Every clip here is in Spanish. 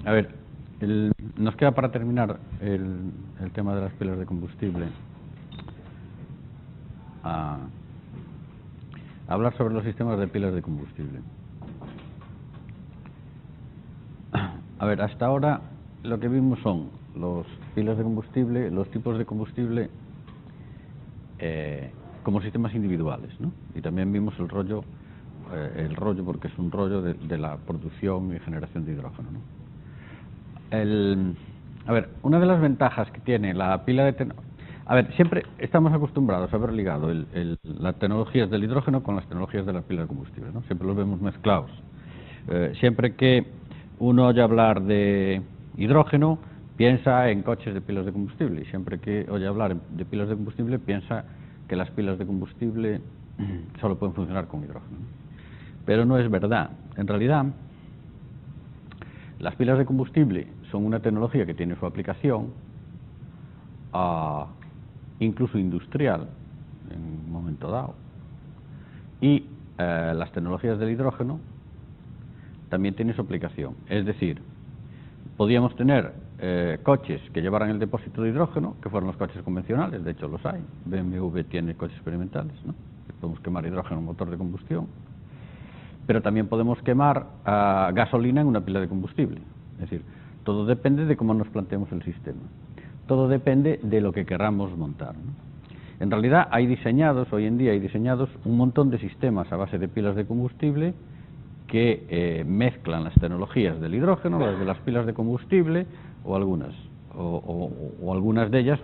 A ver, nos queda para terminar el tema de las pilas de combustible. Hablar sobre los sistemas de pilas de combustible. A ver, hasta ahora lo que vimos son los pilas de combustible, los tipos de combustible como sistemas individuales, ¿no? Y también vimos el rollo porque es un rollo de la producción y generación de hidrógeno, ¿no? A ver, una de las ventajas que tiene la pila de... A ver, siempre estamos acostumbrados a haber ligado las tecnologías del hidrógeno con las tecnologías de la pila de combustible, ¿no? Siempre los vemos mezclados. Siempre que uno oye hablar de hidrógeno, piensa en coches de pilas de combustible, y siempre que oye hablar de pilas de combustible, piensa que las pilas de combustible solo pueden funcionar con hidrógeno, ¿no? Pero no es verdad. En realidad, las pilas de combustible son una tecnología que tiene su aplicación, incluso industrial, en un momento dado. Y las tecnologías del hidrógeno también tienen su aplicación. Es decir, podíamos tener coches que llevaran el depósito de hidrógeno, que fueran los coches convencionales, de hecho los hay. BMW tiene coches experimentales, ¿no? Podemos quemar hidrógeno en un motor de combustión. Pero también podemos quemar gasolina en una pila de combustible. Es decir, todo depende de cómo nos planteemos el sistema. Todo depende de lo que queramos montar, ¿no? En realidad hoy en día hay diseñados un montón de sistemas a base de pilas de combustible que mezclan las tecnologías del hidrógeno, las de las pilas de combustible, o algunas de ellas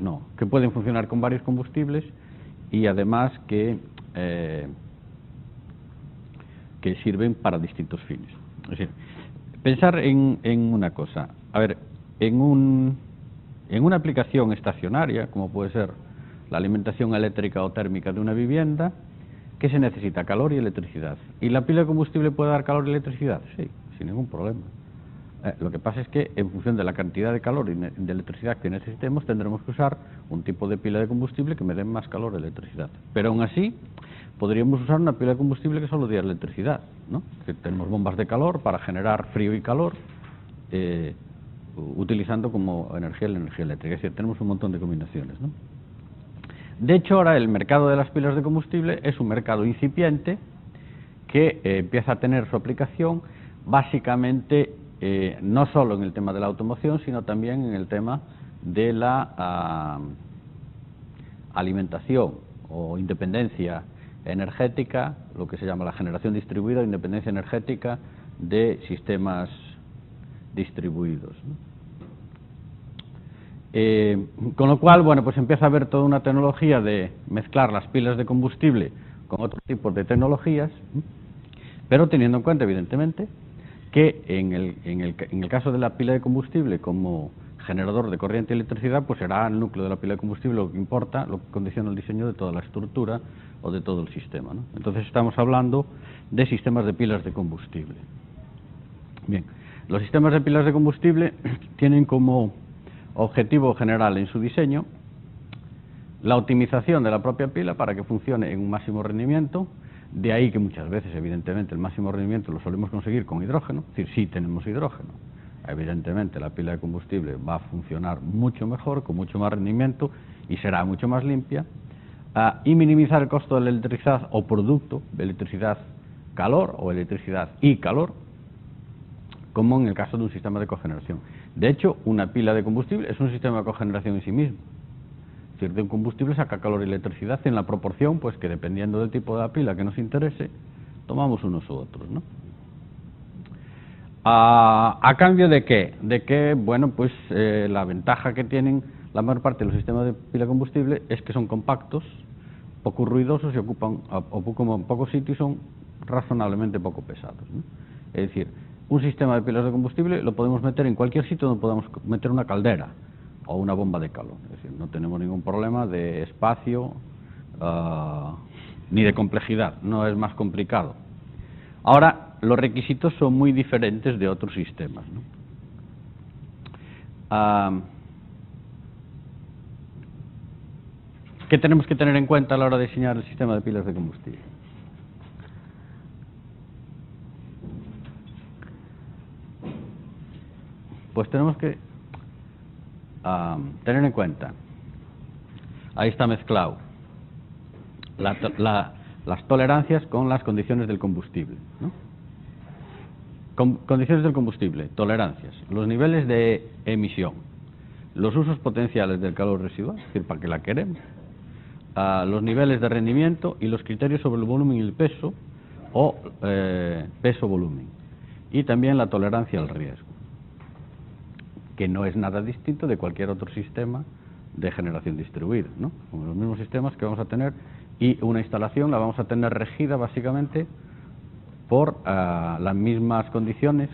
no, que pueden funcionar con varios combustibles y además que sirven para distintos fines. Es decir, pensar en una cosa. A ver, en una aplicación estacionaria, como puede ser la alimentación eléctrica o térmica de una vivienda, ¿qué se necesita? Calor y electricidad. ¿Y la pila de combustible puede dar calor y electricidad? Sí, sin ningún problema. Lo que pasa es que en función de la cantidad de calor y de electricidad que necesitemos, tendremos que usar un tipo de pila de combustible que me dé más calor y electricidad. Pero aún así, podríamos usar una pila de combustible que solo diera electricidad, ¿no? Que tenemos bombas de calor para generar frío y calor, utilizando como energía la energía eléctrica. Es decir, tenemos un montón de combinaciones, ¿no? De hecho, ahora el mercado de las pilas de combustible es un mercado incipiente que empieza a tener su aplicación básicamente no solo en el tema de la automoción, sino también en el tema de la alimentación o independencia energética, lo que se llama la generación distribuida o independencia energética de sistemas distribuidos, ¿no? Con lo cual, bueno, pues empieza a haber toda una tecnología de mezclar las pilas de combustible con otros tipos de tecnologías, pero teniendo en cuenta, evidentemente, que en el caso de la pila de combustible como generador de corriente y electricidad, pues será el núcleo de la pila de combustible lo que importa, lo que condiciona el diseño de toda la estructura o de todo el sistema, ¿no? Entonces estamos hablando de sistemas de pilas de combustible. Bien, los sistemas de pilas de combustible tienen como objetivo general en su diseño la optimización de la propia pila para que funcione en un máximo rendimiento. De ahí que muchas veces, evidentemente, el máximo rendimiento lo solemos conseguir con hidrógeno, es decir, si tenemos hidrógeno, evidentemente la pila de combustible va a funcionar mucho mejor, con mucho más rendimiento y será mucho más limpia, y minimizar el costo de la electricidad o producto de electricidad calor o electricidad y calor, como en el caso de un sistema de cogeneración. De hecho, una pila de combustible es un sistema de cogeneración en sí mismo. Es decir, de un combustible saca calor y electricidad en la proporción, pues que dependiendo del tipo de la pila que nos interese, tomamos unos u otros, ¿no? ¿A cambio de qué? De que, bueno, pues la ventaja que tienen la mayor parte de los sistemas de pila de combustible es que son compactos, poco ruidosos y ocupan poco sitio y son razonablemente poco pesados, ¿no? Es decir, un sistema de pilas de combustible lo podemos meter en cualquier sitio donde podamos meter una caldera o una bomba de calor. Es decir, no tenemos ningún problema de espacio ni de complejidad, no es más complicado. Ahora, los requisitos son muy diferentes de otros sistemas, ¿no? ¿Qué tenemos que tener en cuenta a la hora de diseñar el sistema de pilas de combustible? Pues tenemos que tener en cuenta, ahí está mezclado las tolerancias con las condiciones del combustible, ¿no? Condiciones del combustible, tolerancias, los niveles de emisión, los usos potenciales del calor residual, es decir, para qué la queremos, los niveles de rendimiento y los criterios sobre el volumen y el peso, o peso-volumen, y también la tolerancia al riesgo, que no es nada distinto de cualquier otro sistema de generación distribuida, ¿no? Con los mismos sistemas que vamos a tener, y una instalación la vamos a tener regida básicamente por las mismas condiciones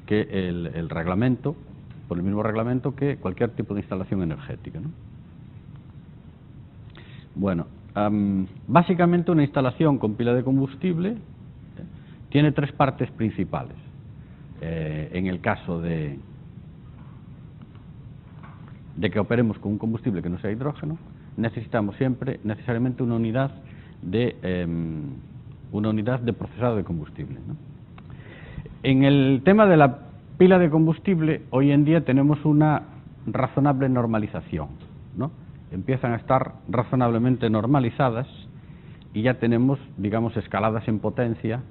que el reglamento, por el mismo reglamento que cualquier tipo de instalación energética, ¿no? Bueno, básicamente una instalación con pila de combustible tiene tres partes principales. En el caso de que operemos con un combustible que no sea hidrógeno, necesitamos siempre necesariamente una unidad de procesado de combustible, ¿no? En el tema de la pila de combustible, hoy en día tenemos una razonable normalización, ¿no? Empiezan a estar razonablemente normalizadas y ya tenemos, digamos, escaladas en potencia.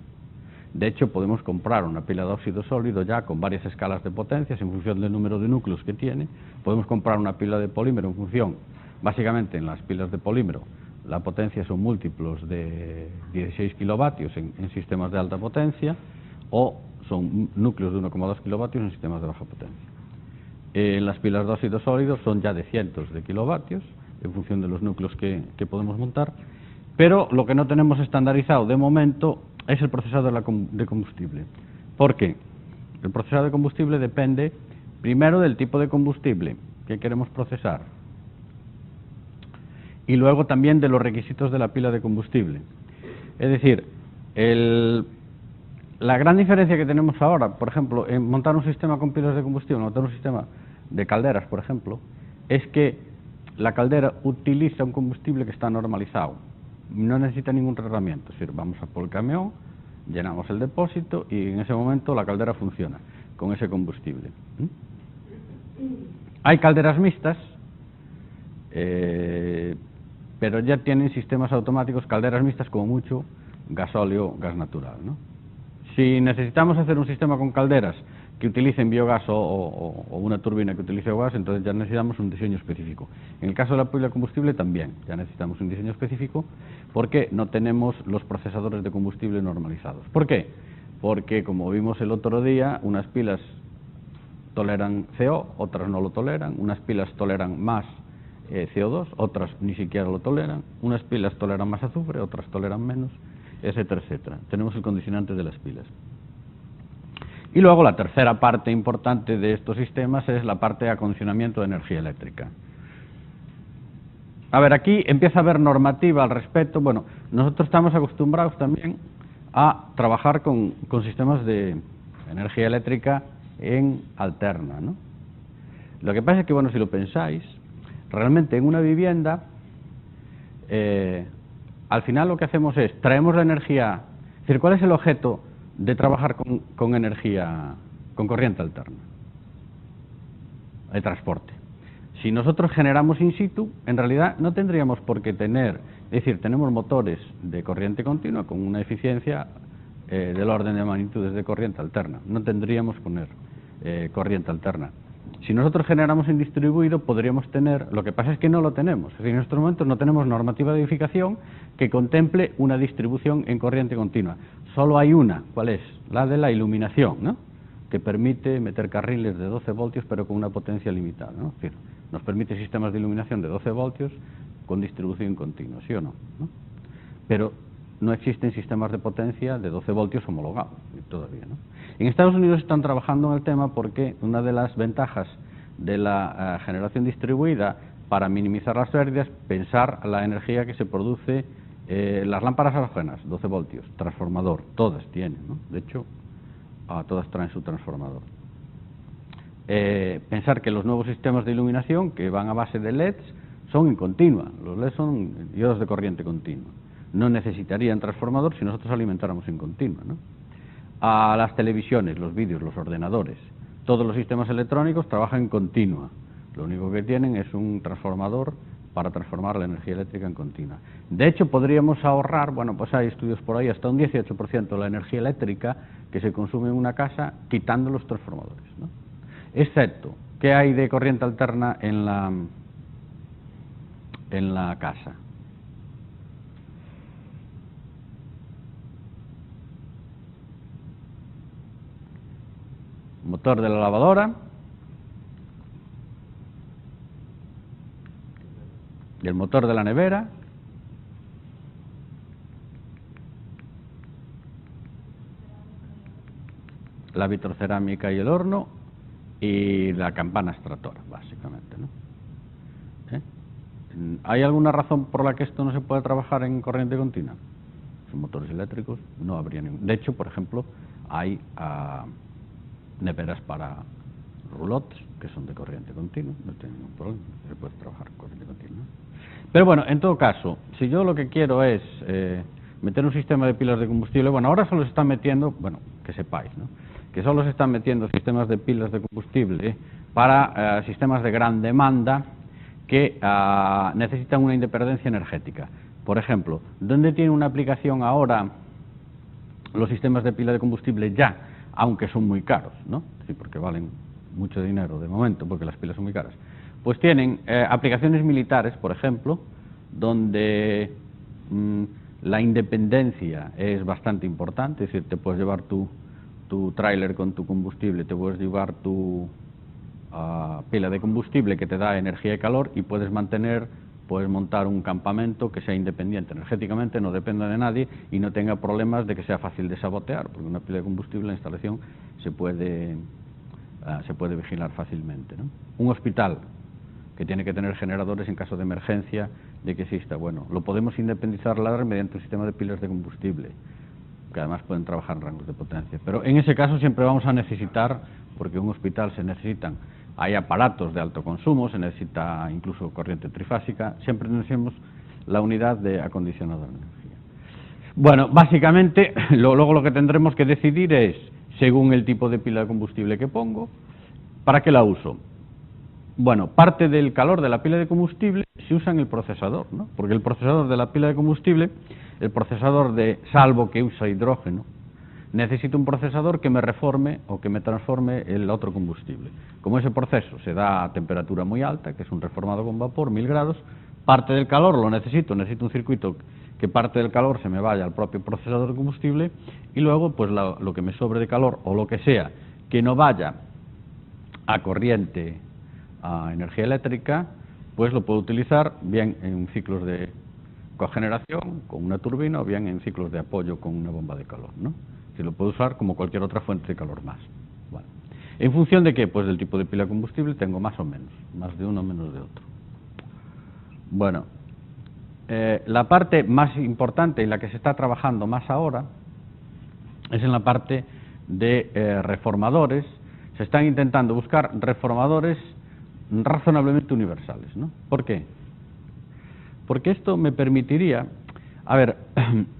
De hecho, podemos comprar una pila de óxido sólido ya con varias escalas de potencias en función del número de núcleos que tiene. Podemos comprar una pila de polímero en función, básicamente en las pilas de polímero, la potencia son múltiplos de 16 kilovatios en sistemas de alta potencia, o son núcleos de 1,2 kilovatios en sistemas de baja potencia. Las pilas de óxido sólido son ya de cientos de kilovatios en función de los núcleos que podemos montar, pero lo que no tenemos estandarizado de momento es el procesado de combustible. ¿Por qué? El procesado de combustible depende primero del tipo de combustible que queremos procesar y luego también de los requisitos de la pila de combustible. Es decir, la gran diferencia que tenemos ahora, por ejemplo, en montar un sistema con pilas de combustible, montar un sistema de calderas, por ejemplo, es que la caldera utiliza un combustible que está normalizado, no necesita ningún tratamiento. Es decir, vamos a por el camión, llenamos el depósito y en ese momento la caldera funciona con ese combustible. Hay calderas mixtas, pero ya tienen sistemas automáticos, calderas mixtas como mucho, gasóleo, gas natural, ¿no? Si necesitamos hacer un sistema con calderas que utilicen biogás o una turbina que utilice gas, entonces ya necesitamos un diseño específico. En el caso de la pila de combustible también, ya necesitamos un diseño específico porque no tenemos los procesadores de combustible normalizados. ¿Por qué? Porque, como vimos el otro día, unas pilas toleran CO, otras no lo toleran, unas pilas toleran más CO2, otras ni siquiera lo toleran, unas pilas toleran más azufre, otras toleran menos, etcétera, etcétera. Tenemos el condicionante de las pilas. Y luego la tercera parte importante de estos sistemas es la parte de acondicionamiento de energía eléctrica. A ver, aquí empieza a haber normativa al respecto. Bueno, nosotros estamos acostumbrados también a trabajar con sistemas de energía eléctrica en alterna, ¿no? Lo que pasa es que, bueno, si lo pensáis, realmente en una vivienda, al final lo que hacemos es, traemos la energía, es decir, ¿cuál es el objeto de trabajar con energía, con corriente alterna? El transporte. Si nosotros generamos in situ, en realidad no tendríamos por qué tener, es decir, tenemos motores de corriente continua con una eficiencia del orden de magnitudes de corriente alterna, no tendríamos que poner corriente alterna. Si nosotros generamos en distribuido, podríamos tener, lo que pasa es que no lo tenemos, es decir, en estos momentos no tenemos normativa de edificación que contemple una distribución en corriente continua. Solo hay una, ¿cuál es? La de la iluminación, ¿no? Que permite meter carriles de 12 voltios pero con una potencia limitada, ¿no? Es decir, nos permite sistemas de iluminación de 12 voltios con distribución continua, ¿sí o no? Pero no existen sistemas de potencia de 12 voltios homologados todavía, ¿no? En Estados Unidos están trabajando en el tema porque una de las ventajas de la generación distribuida para minimizar las pérdidas, pensar la energía que se produce, las lámparas halógenas, 12 voltios, transformador, todas tienen, ¿no? De hecho, todas traen su transformador. Pensar que los nuevos sistemas de iluminación que van a base de LEDs son en continua, los LEDs son diodos de corriente continua. No necesitarían transformador si nosotros alimentáramos en continua, ¿no? A las televisiones, los vídeos, los ordenadores, Todos los sistemas electrónicos trabajan en continua. Lo único que tienen es un transformador para transformar la energía eléctrica en continua. De hecho, podríamos ahorrar, bueno, pues hay estudios por ahí, hasta un 18% de la energía eléctrica que se consume en una casa quitando los transformadores, ¿no? Excepto, ¿qué hay de corriente alterna en la casa? Motor de la lavadora y el motor de la nevera, la vitrocerámica y el horno y la campana extractora, básicamente, ¿no? ¿Hay alguna razón por la que esto no se puede trabajar en corriente continua? Son motores eléctricos, no habría ningún. De hecho, por ejemplo, hay neveras para roulottes que son de corriente continua, no tiene ningún problema, se puede trabajar con corriente continua. Pero bueno, en todo caso, si yo lo que quiero es meter un sistema de pilas de combustible, bueno, ahora solo se están metiendo, bueno, que sepáis, ¿no?, que solo se están metiendo sistemas de pilas de combustible para sistemas de gran demanda que necesitan una independencia energética. Por ejemplo, ¿dónde tiene una aplicación ahora los sistemas de pila de combustible ya, aunque son muy caros, ¿no? Sí, porque valen mucho dinero de momento, porque las pilas son muy caras. Pues tienen aplicaciones militares, por ejemplo, donde la independencia es bastante importante, es decir, te puedes llevar tu tráiler con tu combustible, te puedes llevar tu pila de combustible que te da energía y calor y puedes montar un campamento que sea independiente energéticamente, no dependa de nadie y no tenga problemas de que sea fácil de sabotear, porque una pila de combustible, la instalación se puede vigilar fácilmente, ¿no? Un hospital que tiene que tener generadores en caso de emergencia de que exista, bueno, lo podemos independizar la red mediante un sistema de pilas de combustible, que además pueden trabajar en rangos de potencia. Pero en ese caso siempre vamos a necesitar, porque en un hospital hay aparatos de alto consumo, se necesita incluso corriente trifásica, siempre necesitamos la unidad de acondicionador de energía. Bueno, básicamente, luego lo que tendremos que decidir es, según el tipo de pila de combustible que pongo, ¿para qué la uso? Bueno, parte del calor de la pila de combustible se usa en el procesador, ¿no? Porque el procesador de la pila de combustible, el procesador salvo que usa hidrógeno, necesito un procesador que me reforme o que me transforme el otro combustible. Como ese proceso se da a temperatura muy alta, que es un reformado con vapor, 1000 grados, parte del calor lo necesito un circuito que parte del calor se me vaya al propio procesador de combustible y luego pues lo que me sobre de calor o lo que sea que no vaya a corriente, a energía eléctrica, pues lo puedo utilizar bien en ciclos de cogeneración con una turbina o bien en ciclos de apoyo con una bomba de calor, ¿no? Que lo puedo usar como cualquier otra fuente de calor más. Bueno, ¿en función de qué? Pues del tipo de pila de combustible tengo más o menos, más de uno, menos de otro. Bueno, la parte más importante en la que se está trabajando más ahora es en la parte de reformadores. Se están intentando buscar reformadores razonablemente universales, ¿no? ¿Por qué? Porque esto me permitiría, a ver,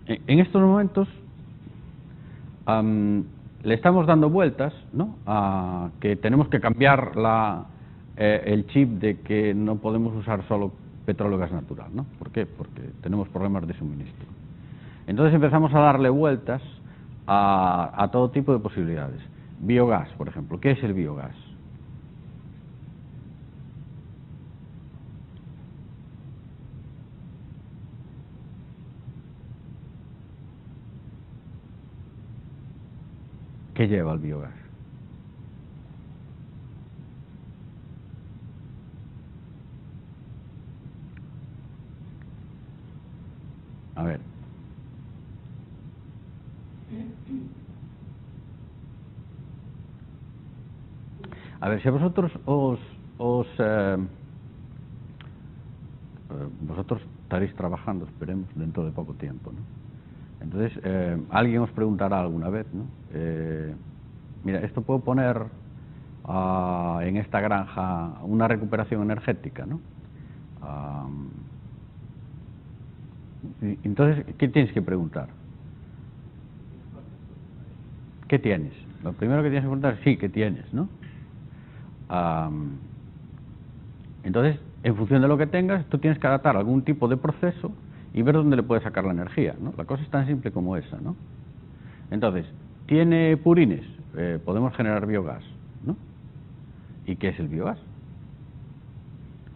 en estos momentos le estamos dando vueltas, ¿no?, a que tenemos que cambiar el chip de que no podemos usar solo petróleo y gas natural, ¿no? ¿Por qué? Porque tenemos problemas de suministro. Entonces empezamos a darle vueltas a todo tipo de posibilidades. Biogás, por ejemplo. ¿Qué es el biogás? ¿Qué lleva el biogás? A ver. A ver, si a vosotros vosotros estaréis trabajando, esperemos, dentro de poco tiempo, ¿no? Entonces, alguien os preguntará alguna vez, ¿no? Mira, esto puedo poner en esta granja una recuperación energética, ¿no? Entonces, ¿qué tienes que preguntar? ¿Qué tienes? Lo primero que tienes que preguntar es sí, ¿qué tienes?, ¿no? Entonces, en función de lo que tengas, tú tienes que adaptar algún tipo de proceso y ver dónde le puedes sacar la energía, ¿no? La cosa es tan simple como esa, ¿no? Entonces, ¿tiene purines? Podemos generar biogás, ¿no? ¿Y qué es el biogás?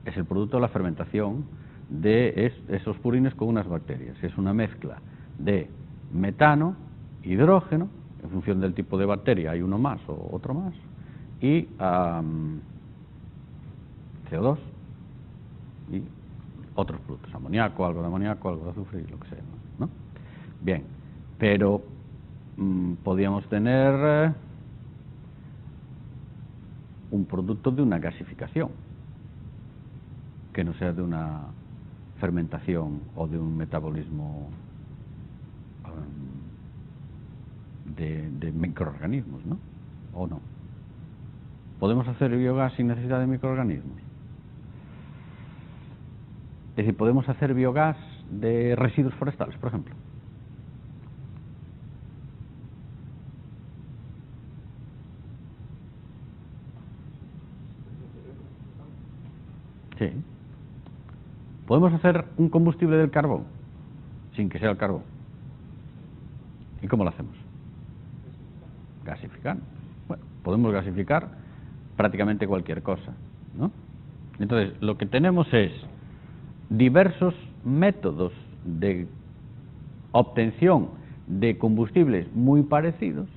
Es el producto de la fermentación de esos purines con unas bacterias. Es una mezcla de metano, hidrógeno, en función del tipo de bacteria hay uno más o otro más, y CO2 y otros productos, amoníaco, algo de azufre y lo que sea, ¿no? Bien, pero podríamos tener un producto de una gasificación, que no sea de una fermentación o de un metabolismo de microorganismos, ¿no? ¿O no? ¿Podemos hacer biogás sin necesidad de microorganismos? Es decir, ¿podemos hacer biogás de residuos forestales, por ejemplo? Sí. ¿Podemos hacer un combustible del carbón sin que sea el carbón? ¿Y cómo lo hacemos? Gasificar. Bueno, podemos gasificar prácticamente cualquier cosa, ¿no? Entonces, lo que tenemos es diversos métodos de obtención de combustibles muy parecidos,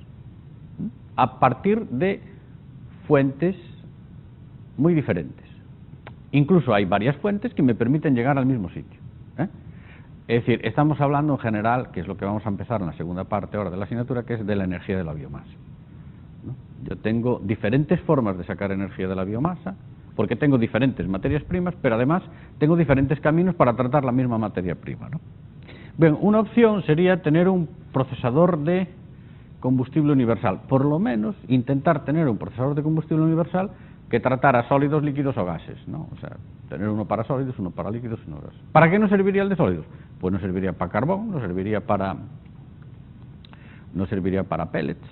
¿no?, a partir de fuentes muy diferentes. Incluso hay varias fuentes que me permiten llegar al mismo sitio, ¿eh? Es decir, estamos hablando en general, que es lo que vamos a empezar en la segunda parte ahora de la asignatura, que es de la energía de la biomasa, ¿no? Yo tengo diferentes formas de sacar energía de la biomasa, porque tengo diferentes materias primas, pero además tengo diferentes caminos para tratar la misma materia prima, ¿no? Bien, una opción sería tener un procesador de combustible universal, por lo menos intentar tener un procesador de combustible universal que tratara sólidos, líquidos o gases, ¿no? O sea, tener uno para sólidos, uno para líquidos y uno para gases. ¿Para qué no serviría el de sólidos? Pues no serviría para carbón, no serviría para pellets,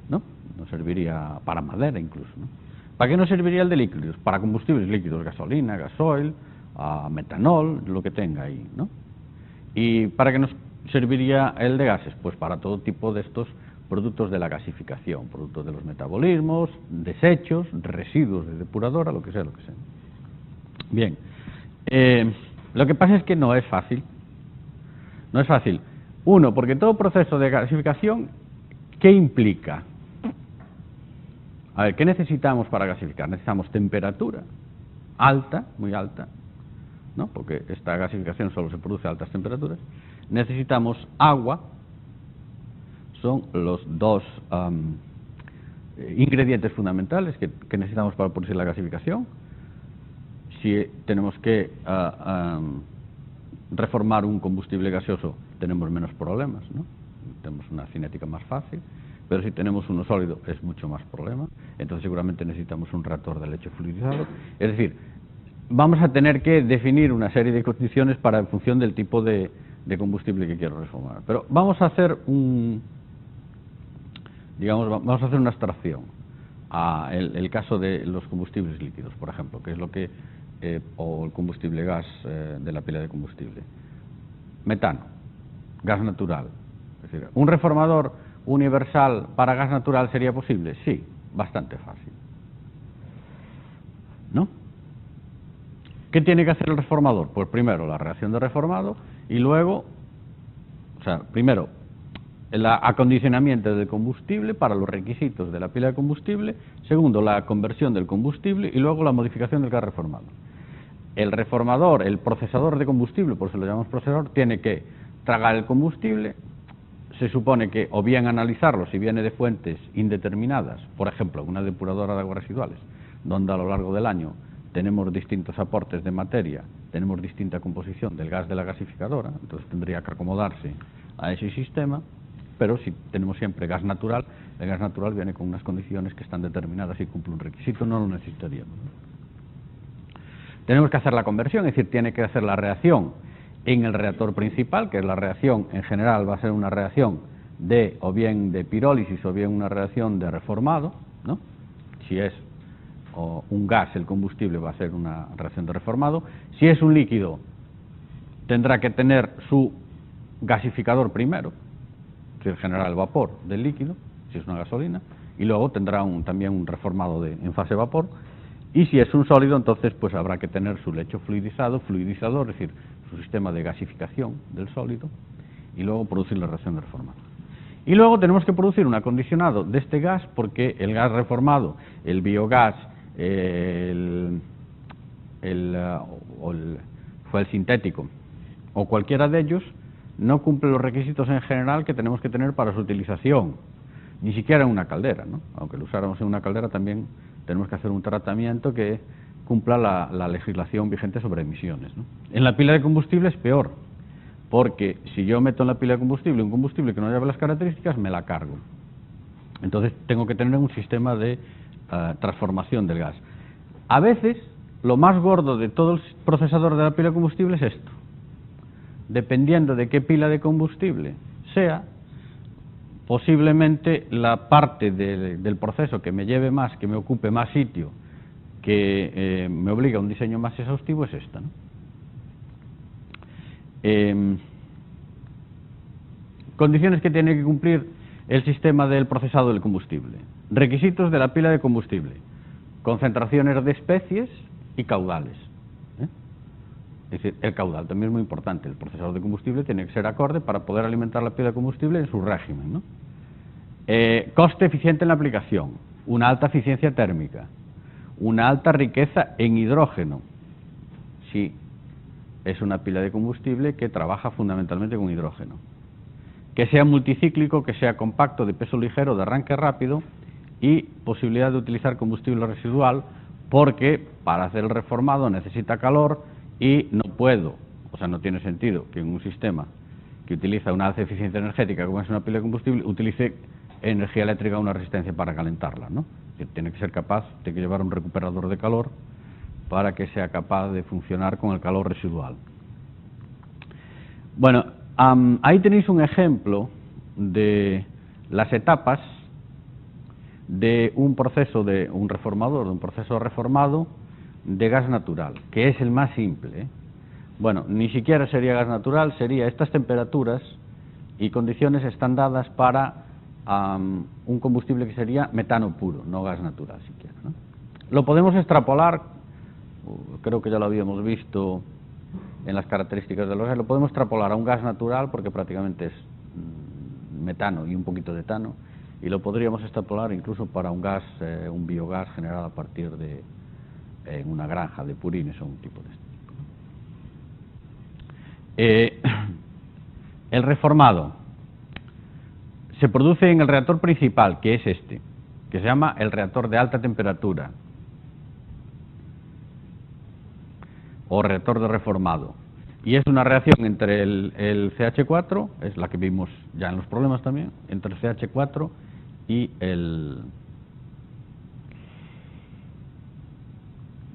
¿no? No serviría para madera incluso, ¿no? ¿Para qué no serviría el de líquidos? Para combustibles líquidos, gasolina, gasoil, metanol, lo que tenga ahí, ¿no? ¿Y para qué nos serviría el de gases? Pues para todo tipo de estos productos de la gasificación, productos de los metabolismos, desechos, residuos de depuradora, lo que sea, Bien, lo que pasa es que no es fácil. No es fácil. Uno, porque todo proceso de gasificación, ¿qué implica? A ver, ¿qué necesitamos para gasificar? Necesitamos temperatura alta, muy alta, ¿no? Porque esta gasificación solo se produce a altas temperaturas. Necesitamos agua. Son los dos ingredientes fundamentales que necesitamos para producir la gasificación. Si tenemos que reformar un combustible gaseoso, tenemos menos problemas, ¿no? Tenemos una cinética más fácil, pero si tenemos uno sólido es mucho más problema. Entonces seguramente necesitamos un reactor de leche fluidizado. Es decir, vamos a tener que definir una serie de condiciones en función del tipo de combustible que quiero reformar. Pero vamos a hacer vamos a hacer una abstracción a el caso de los combustibles líquidos, por ejemplo, que es lo que o el combustible gas de la pila de combustible. Metano, gas natural. Es decir, ¿un reformador universal para gas natural sería posible? Sí, bastante fácil, ¿no? ¿Qué tiene que hacer el reformador? Pues primero la reacción de reformado y luego, primero el acondicionamiento del combustible para los requisitos de la pila de combustible, segundo la conversión del combustible y luego la modificación del gas reformado. El reformador, el procesador de combustible, por eso lo llamamos procesador, tiene que tragar el combustible, se supone que o bien analizarlo si viene de fuentes indeterminadas, por ejemplo una depuradora de aguas residuales, donde a lo largo del año tenemos distintos aportes de materia, tenemos distinta composición del gas de la gasificadora, entonces tendría que acomodarse a ese sistema. Pero si tenemos siempre gas natural, el gas natural viene con unas condiciones que están determinadas y cumple un requisito, no lo necesitaríamos. Tenemos que hacer la conversión, es decir, tiene que hacer la reacción en el reactor principal, que es la reacción en general va a ser una reacción o bien de pirólisis o bien una reacción de reformado, ¿no? Si es un gas, el combustible, va a ser una reacción de reformado. Si es un líquido, tendrá que tener su gasificador primero, es decir, generar el vapor del líquido, si es una gasolina, y luego tendrá también un reformado en fase vapor. Y si es un sólido, entonces pues habrá que tener su lecho fluidizador, es decir, su sistema de gasificación del sólido, y luego producir la reacción de reformado. Y luego tenemos que producir un acondicionado de este gas, porque el gas reformado, el biogás, el fuel sintético o cualquiera de ellos, no cumple los requisitos en general que tenemos que tener para su utilización, ni siquiera en una caldera, ¿no? Aunque lo usáramos en una caldera, también tenemos que hacer un tratamiento que cumpla la legislación vigente sobre emisiones, ¿no? En la pila de combustible es peor, porque si yo meto en la pila de combustible un combustible que no lleva las características, me la cargo. Entonces tengo que tener un sistema de transformación del gas. A veces, lo más gordo de todo el procesador de la pila de combustible es esto. Dependiendo de qué pila de combustible sea, posiblemente la parte del proceso que me lleve más, que me ocupe más sitio, que me obliga a un diseño más exhaustivo, es esta, ¿no? Condiciones que tiene que cumplir el sistema del procesado del combustible. Requisitos de la pila de combustible: concentraciones de especies y caudales. Es decir, el caudal también es muy importante. El procesador de combustible tiene que ser acorde para poder alimentar la pila de combustible en su régimen, ¿no? Coste eficiente en la aplicación, una alta eficiencia térmica, una alta riqueza en hidrógeno. Sí, es una pila de combustible que trabaja fundamentalmente con hidrógeno. Que sea multicíclico, que sea compacto, de peso ligero, de arranque rápido, y posibilidad de utilizar combustible residual, porque para hacer el reformado necesita calor y no puedo, o sea, no tiene sentido que en un sistema que utiliza una alta eficiencia energética, como es una pila de combustible, utilice energía eléctrica o una resistencia para calentarla, ¿no? Tiene que ser capaz de llevar un recuperador de calor para que sea capaz de funcionar con el calor residual. Bueno, ahí tenéis un ejemplo de las etapas de un proceso de un reformador, de un proceso reformado de gas natural, que es el más simple, ¿eh? Bueno, ni siquiera sería gas natural, sería estas temperaturas y condiciones están dadas para un combustible que sería metano puro, no gas natural siquiera, ¿no? Lo podemos extrapolar, creo que ya lo habíamos visto en las características del gas, lo podemos extrapolar a un gas natural porque prácticamente es metano y un poquito de etano, y lo podríamos extrapolar incluso para un gas, un biogás generado a partir de en una granja de purines o un tipo de este tipo. El reformado se produce en el reactor principal, que es este, que se llama el reactor de alta temperatura o reactor de reformado, y es una reacción entre el CH4, es la que vimos ya en los problemas también, entre el CH4 y el...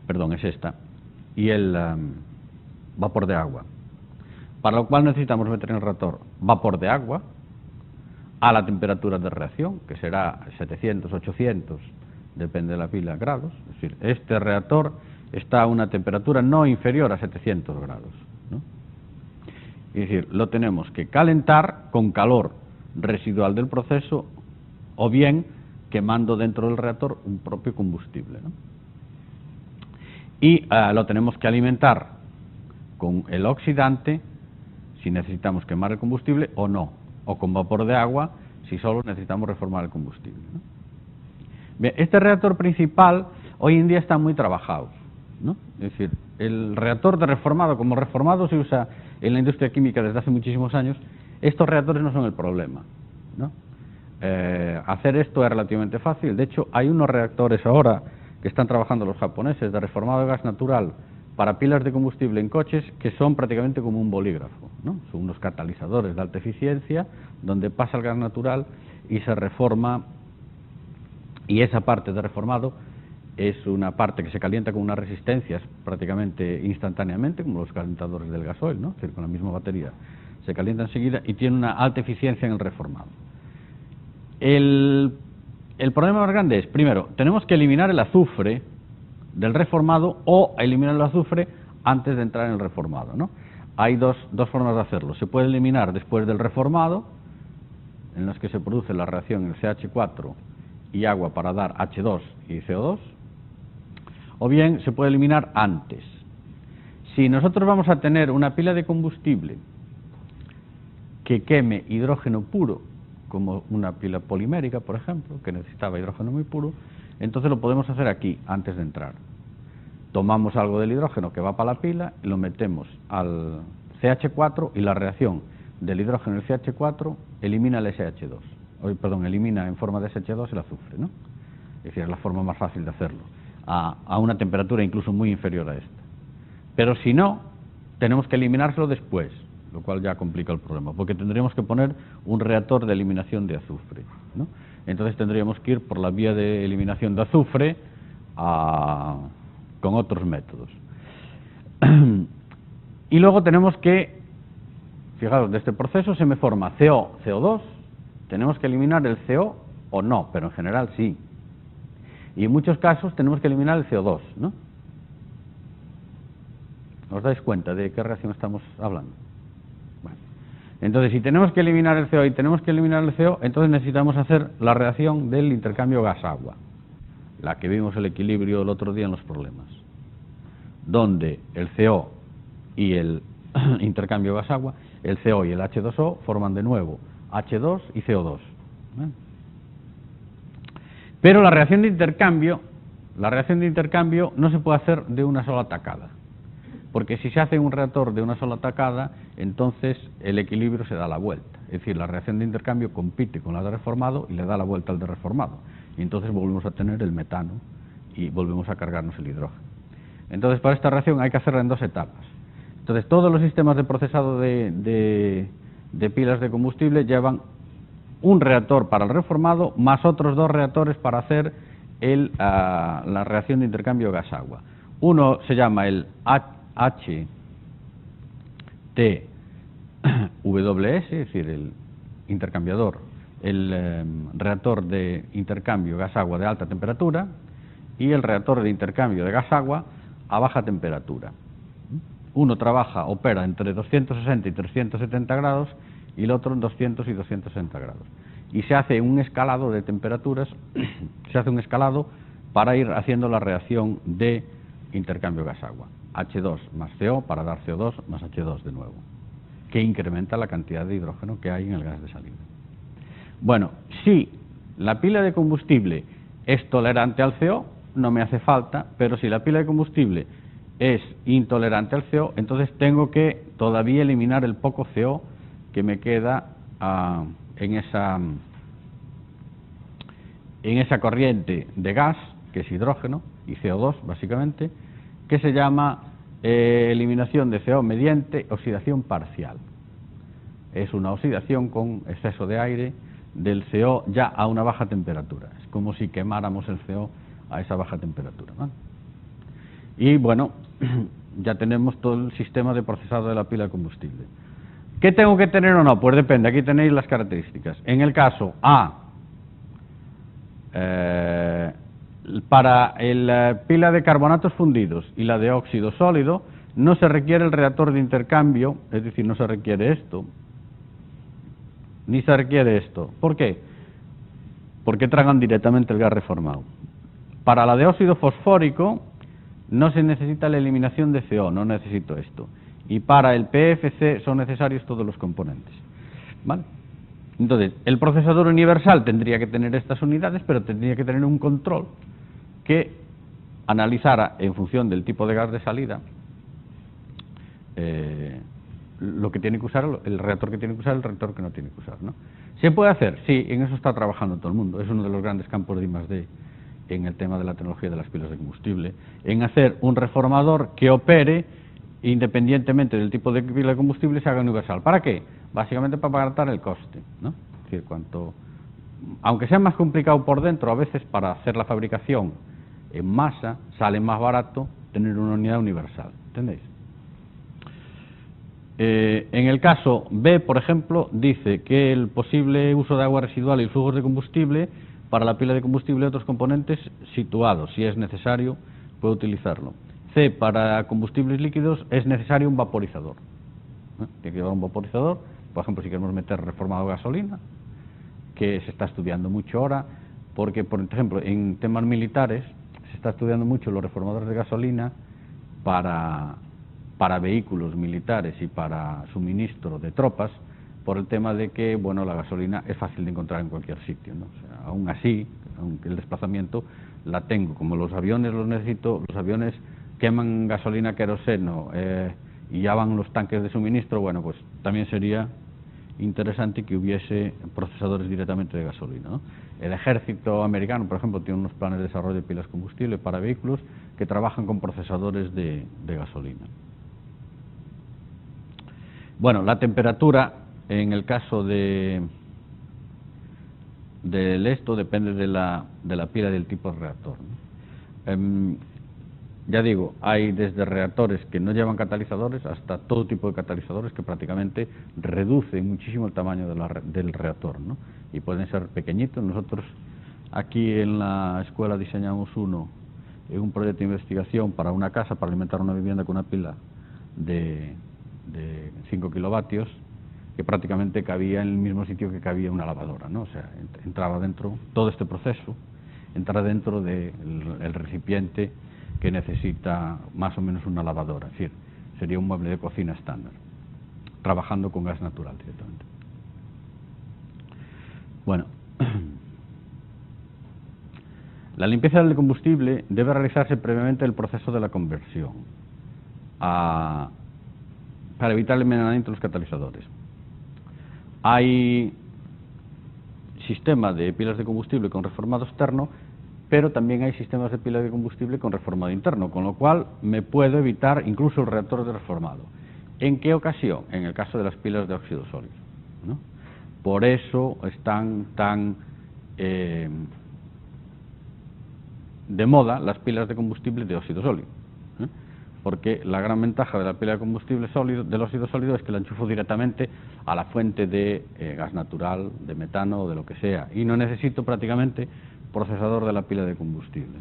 Perdón, es esta, y el vapor de agua, para lo cual necesitamos meter en el reactor vapor de agua a la temperatura de reacción, que será 700, 800, depende de la pila, grados. Es decir, este reactor está a una temperatura no inferior a 700 grados, ¿no? Es decir, lo tenemos que calentar con calor residual del proceso o bien quemando dentro del reactor un propio combustible, ¿no? Y lo tenemos que alimentar con el oxidante si necesitamos quemar el combustible o no, o con vapor de agua si solo necesitamos reformar el combustible, ¿no? Bien, este reactor principal hoy en día está muy trabajado, ¿no? Es decir, el reactor de reformado, como reformado se usa en la industria química desde hace muchísimos años, estos reactores no son el problema, ¿no? Hacer esto es relativamente fácil. De hecho, hay unos reactores ahora que están trabajando los japoneses de reformado de gas natural para pilas de combustible en coches que son prácticamente como un bolígrafo, ¿no? Son unos catalizadores de alta eficiencia donde pasa el gas natural y se reforma, y esa parte de reformado es una parte que se calienta con unas resistencias prácticamente instantáneamente, como los calentadores del gasoil, ¿no? Es decir, con la misma batería se calienta enseguida y tiene una alta eficiencia en el reformado. El problema más grande es, primero, tenemos que eliminar el azufre del reformado o eliminar el azufre antes de entrar en el reformado, ¿no? Hay dos formas de hacerlo. Se puede eliminar después del reformado, en las que se produce la reacción en CH4 y agua para dar H2 y CO2, o bien se puede eliminar antes. Si nosotros vamos a tener una pila de combustible que queme hidrógeno puro, como una pila polimérica, por ejemplo, que necesitaba hidrógeno muy puro, entonces lo podemos hacer aquí, antes de entrar. Tomamos algo del hidrógeno que va para la pila, lo metemos al CH4 y la reacción del hidrógeno y el CH4 elimina el SH2. Elimina en forma de SH2 el azufre, ¿no? Es decir, es la forma más fácil de hacerlo, a una temperatura incluso muy inferior a esta. Pero si no, tenemos que eliminárselo después, lo cual ya complica el problema, porque tendríamos que poner un reactor de eliminación de azufre, ¿no? Entonces tendríamos que ir por la vía de eliminación de azufre con otros métodos. Y luego tenemos que, fijaros, de este proceso se me forma CO, CO2, tenemos que eliminar el CO o no, pero en general sí. Y en muchos casos tenemos que eliminar el CO2, ¿no? ¿Os dais cuenta de qué reacción estamos hablando? Bueno, entonces, si tenemos que eliminar el CO y tenemos que eliminar el CO, entonces necesitamos hacer la reacción del intercambio gas-agua, la que vimos el equilibrio el otro día en los problemas, donde el CO y el intercambio gas-agua, el CO y el H2O forman de nuevo H2 y CO2. Pero la reacción de intercambio no se puede hacer de una sola tacada, porque si se hace un reactor de una sola tacada, entonces el equilibrio se da la vuelta. Es decir, la reacción de intercambio compite con la de reformado y le da la vuelta al de reformado. Y entonces volvemos a tener el metano y volvemos a cargarnos el hidrógeno. Entonces, para esta reacción hay que hacerla en dos etapas. Entonces, todos los sistemas de procesado de pilas de combustible llevan un reactor para el reformado más otros dos reactores para hacer la reacción de intercambio gas-agua. Uno se llama el HTWS, es decir, el intercambiador, el reactor de intercambio gas-agua de alta temperatura, y el reactor de intercambio de gas-agua a baja temperatura. Uno opera entre 260 y 370 grados y el otro en 200 y 260 grados. Y se hace un escalado de temperaturas, se hace un escalado para ir haciendo la reacción de intercambio gas-agua. H2 más CO para dar CO2 más H2 de nuevo, que incrementa la cantidad de hidrógeno que hay en el gas de salida. Bueno, si la pila de combustible es tolerante al CO, no me hace falta, pero si la pila de combustible es intolerante al CO, entonces tengo que todavía eliminar el poco CO que me queda en esa corriente de gas, que es hidrógeno y CO2 básicamente, que se llama eliminación de CO mediante oxidación parcial. Es una oxidación con exceso de aire del CO ya a una baja temperatura. Es como si quemáramos el CO a esa baja temperatura, ¿no? Y bueno, ya tenemos todo el sistema de procesado de la pila de combustible. ¿Qué tengo que tener o no? Pues depende, aquí tenéis las características. En el caso A, para la pila de carbonatos fundidos y la de óxido sólido, no se requiere el reactor de intercambio, es decir, no se requiere esto, ni se requiere esto. ¿Por qué? Porque tragan directamente el gas reformado. Para la de óxido fosfórico no se necesita la eliminación de CO, no necesito esto. Y para el PFC son necesarios todos los componentes, ¿vale? Entonces, el procesador universal tendría que tener estas unidades, pero tendría que tener un control que analizara en función del tipo de gas de salida lo que tiene que usar, el reactor que tiene que usar, el reactor que no tiene que usar, ¿no? ¿Se puede hacer? Sí, en eso está trabajando todo el mundo. Es uno de los grandes campos de I+D en el tema de la tecnología de las pilas de combustible, en hacer un reformador que opere independientemente del tipo de pila de combustible, se haga universal. ¿Para qué? Básicamente para abaratar el coste, ¿no? Es decir, aunque sea más complicado por dentro, a veces para hacer la fabricación en masa sale más barato tener una unidad universal, ¿entendéis? En el caso B, por ejemplo, dice que el posible uso de agua residual y flujos de combustible para la pila de combustible y otros componentes situados, si es necesario, puede utilizarlo. C, para combustibles líquidos es necesario un vaporizador. Tiene que llevar un vaporizador, por ejemplo, si queremos meter reformado gasolina, que se está estudiando mucho ahora, porque, por ejemplo, en temas militares se está estudiando mucho los reformadores de gasolina para vehículos militares y para suministro de tropas, por el tema de que, bueno, la gasolina es fácil de encontrar en cualquier sitio, ¿no? O sea, aún así, aunque el desplazamiento la tengo, como los aviones los necesito, los aviones queman gasolina, queroseno, y ya van los tanques de suministro, bueno, pues también sería interesante que hubiese procesadores directamente de gasolina, ¿no? El ejército americano, por ejemplo, tiene unos planes de desarrollo de pilas combustible para vehículos que trabajan con procesadores de gasolina. Bueno, la temperatura, en el caso del esto, depende de la pila y del tipo de reactor, ¿no? Ya digo, hay desde reactores que no llevan catalizadores hasta todo tipo de catalizadores que prácticamente reducen muchísimo el tamaño del reactor, ¿no? Y pueden ser pequeñitos. Nosotros aquí en la escuela diseñamos uno en un proyecto de investigación para una casa, para alimentar una vivienda con una pila de 5 kilovatios, que prácticamente cabía en el mismo sitio que cabía una lavadora, ¿no? O sea, entraba dentro, todo este proceso entra dentro del recipiente que necesita más o menos una lavadora, es decir, sería un mueble de cocina estándar, trabajando con gas natural directamente. Bueno, la limpieza del combustible debe realizarse previamente el proceso de la conversión, para evitar el envenenamiento de los catalizadores. Hay sistema de pilas de combustible con reformado externo, pero también hay sistemas de pilas de combustible con reformado interno, con lo cual me puedo evitar incluso el reactor de reformado. ¿En qué ocasión? En el caso de las pilas de óxido sólido, ¿no? Por eso están tan de moda las pilas de combustible de óxido sólido, ¿eh? Porque la gran ventaja de la pila de combustible sólido, del óxido sólido, es que la enchufo directamente a la fuente de gas natural, de metano o de lo que sea, y no necesito prácticamente procesador de la pila de combustible.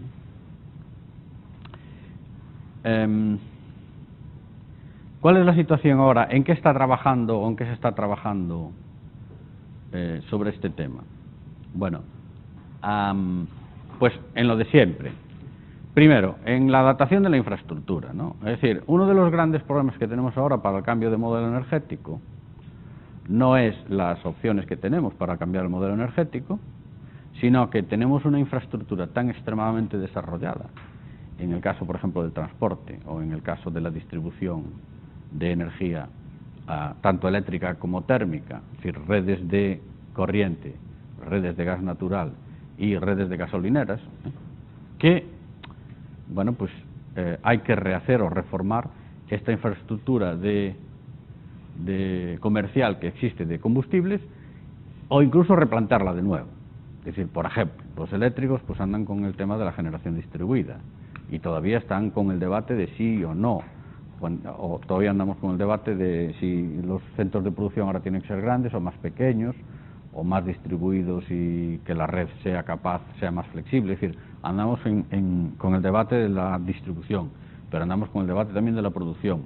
¿Cuál es la situación ahora? ¿En qué está trabajando o en qué se está trabajando sobre este tema? Bueno, pues en lo de siempre. Primero, en la adaptación de la infraestructura, ¿no? Es decir, uno de los grandes problemas que tenemos ahora para el cambio de modelo energético no es las opciones que tenemos para cambiar el modelo energético, sino que tenemos una infraestructura tan extremadamente desarrollada, en el caso, por ejemplo, del transporte o en el caso de la distribución de energía, tanto eléctrica como térmica, es decir, redes de corriente, redes de gas natural y redes de gasolineras, que, bueno, pues hay que rehacer o reformar esta infraestructura de comercial que existe de combustibles, o incluso replantearla de nuevo. Es decir, por ejemplo, los eléctricos pues andan con el tema de la generación distribuida y todavía están con el debate de sí o no, o todavía andamos con el debate de si los centros de producción ahora tienen que ser grandes o más pequeños, o más distribuidos y que la red sea más flexible. Es decir, andamos con el debate de la distribución, pero andamos con el debate también de la producción.